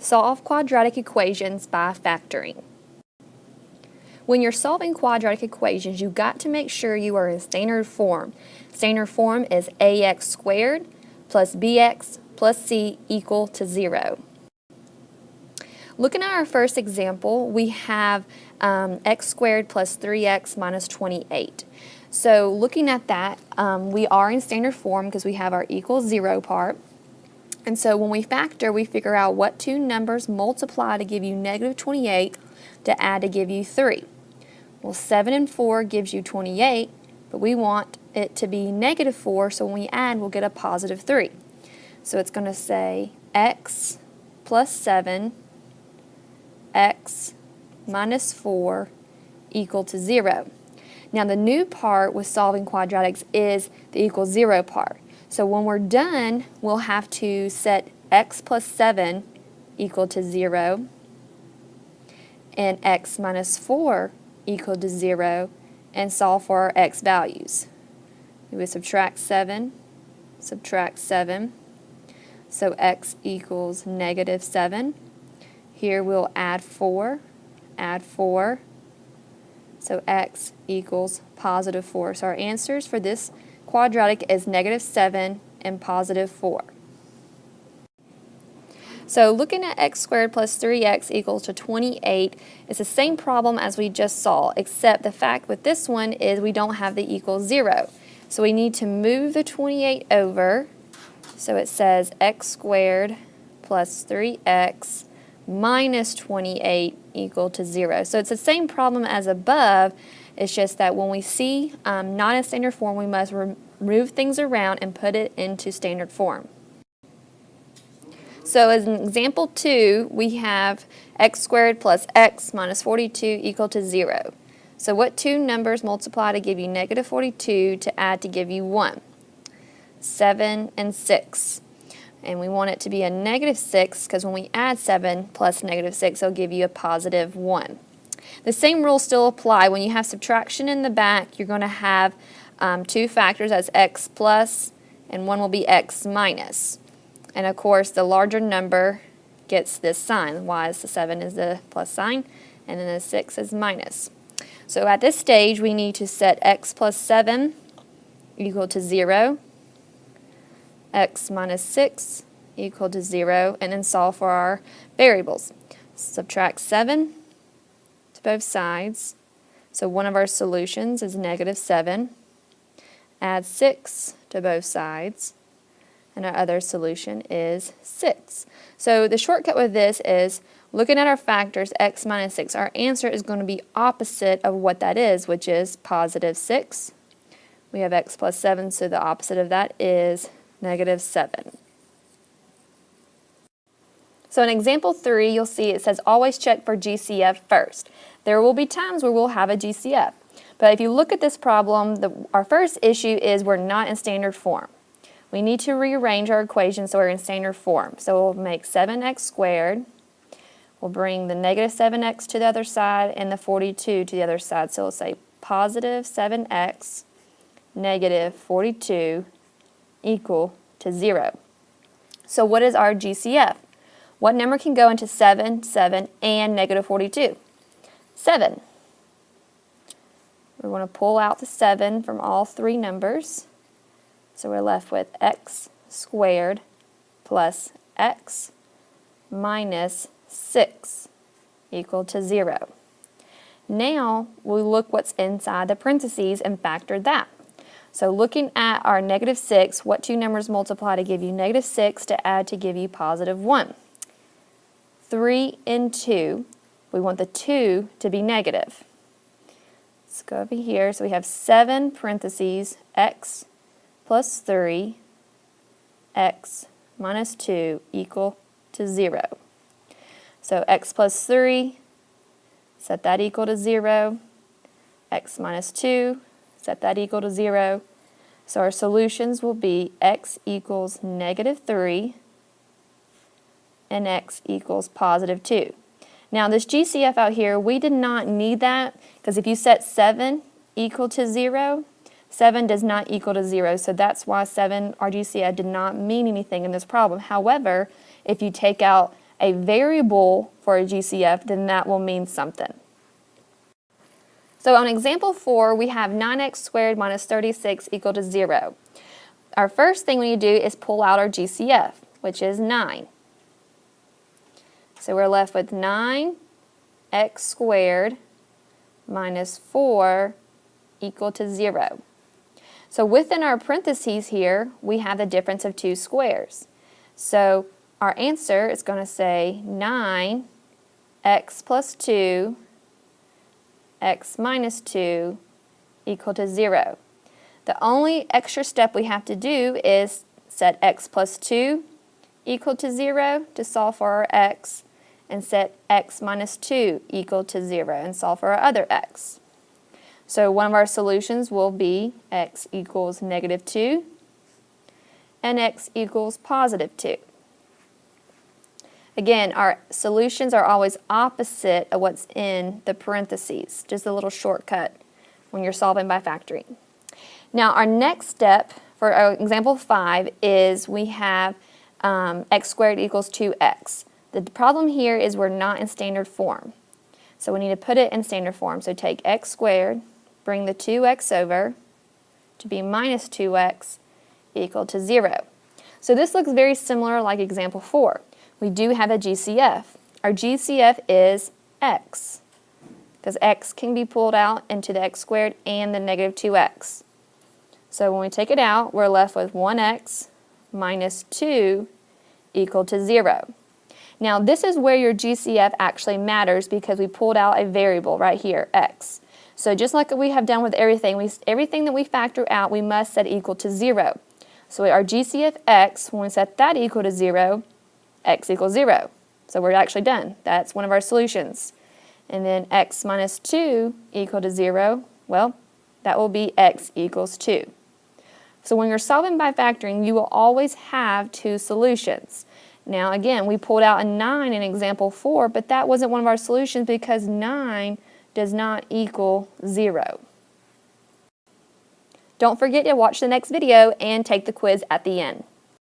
Solve quadratic equations by factoring. When you're solving quadratic equations, you've got to make sure you are in standard form. Standard form is ax squared plus bx plus c equal to 0. Looking at our first example, we have x squared plus 3x minus 28. So looking at that, we are in standard form because we have our equals 0 part. And so when we factor, we figure out what two numbers multiply to give you negative 28 to add to give you 3. Well, 7 and 4 gives you 28, but we want it to be negative 4, so when we add, we'll get a positive 3. So it's going to say x plus 7, x minus 4 equal to 0. Now the new part with solving quadratics is the equals 0 part. So when we're done, we'll have to set x plus 7 equal to 0 and x minus 4 equal to 0 and solve for our x values. We would subtract 7, so x equals negative 7. Here we'll add 4, so x equals positive 4. So our answers for this quadratic is negative 7 and positive 4. So looking at x squared plus 3x equals to 28, it's the same problem as we just saw, except the fact with this one is we don't have the equals 0. So we need to move the 28 over. So it says x squared plus 3x minus 28 equal to 0. So it's the same problem as above. It's just that when we see not in standard form, we must move things around and put it into standard form. So as an example 2, we have x squared plus x minus 42 equal to 0. So what two numbers multiply to give you negative 42 to add to give you 1? 7 and 6. And we want it to be a negative 6 because when we add 7 plus negative 6, it'll give you a positive 1. The same rules still apply. When you have subtraction in the back, you're going to have two factors as x plus, and one will be x minus. And of course, the larger number gets this sign. Y is the 7 is the plus sign, and then the 6 is minus. So at this stage, we need to set x plus 7 equal to 0, x minus 6 equal to 0, and then solve for our variables. Subtract 7 to both sides. So one of our solutions is negative 7. Add 6 to both sides. And our other solution is 6. So the shortcut with this is looking at our factors, x minus 6. Our answer is going to be opposite of what that is, which is positive 6. We have x plus 7, so the opposite of that is negative 7. So in example 3, you'll see it says always check for GCF first. There will be times where we'll have a GCF. But if you look at this problem, our first issue is we're not in standard form. We need to rearrange our equation so we're in standard form. So we'll make 7x squared. We'll bring the negative 7x to the other side and the 42 to the other side. So we'll say positive 7x negative 42 equal to 0. So what is our GCF? What number can go into 7, 7, and negative 42? 7. We want to pull out the 7 from all three numbers. So we're left with x squared plus x minus 6 equal to 0. Now we look what's inside the parentheses and factor that. So looking at our negative 6, what two numbers multiply to give you negative 6 to add to give you positive 1? 3 and 2. We want the 2 to be negative. Let's go over here. So we have 7 parentheses x plus 3, x minus 2 equal to 0. So x plus 3, set that equal to 0. X minus 2, set that equal to 0. So our solutions will be x equals negative 3 and x equals positive 2. Now this GCF out here, we did not need that because if you set 7 equal to 0, 7 does not equal to 0, so that's why 7, our GCF, did not mean anything in this problem. However, if you take out a variable for a GCF, then that will mean something. So on example 4, we have 9x squared minus 36 equal to 0. Our first thing we need to do is pull out our GCF, which is 9. So we're left with 9x squared minus 4 equal to 0. So within our parentheses here, we have the difference of two squares. So our answer is going to say 9x plus 2 x minus 2 equal to 0. The only extra step we have to do is set x plus 2 equal to 0 to solve for our x, and set x minus 2 equal to 0 and solve for our other x. So one of our solutions will be x equals negative 2 and x equals positive 2. Again, our solutions are always opposite of what's in the parentheses, just a little shortcut when you're solving by factoring. Now our next step for our example 5 is we have x squared equals 2x. The problem here is we're not in standard form. So we need to put it in standard form. So take x squared, bring the 2x over to be minus 2x equal to 0. So this looks very similar like example 4. We do have a GCF. Our GCF is x, because x can be pulled out into the x squared and the negative 2x. So when we take it out, we're left with 1x minus 2 equal to 0. Now this is where your GCF actually matters because we pulled out a variable right here, x. So just like we have done with everything, everything that we factor out, we must set equal to 0. So our GCF x, when we set that equal to 0, x equals 0. So we're actually done. That's one of our solutions. And then x minus 2 equal to 0, well, that will be x equals 2. So when you're solving by factoring, you will always have two solutions. Now again, we pulled out a 9 in example 4, but that wasn't one of our solutions because 9 does not equal 0. Don't forget to watch the next video and take the quiz at the end.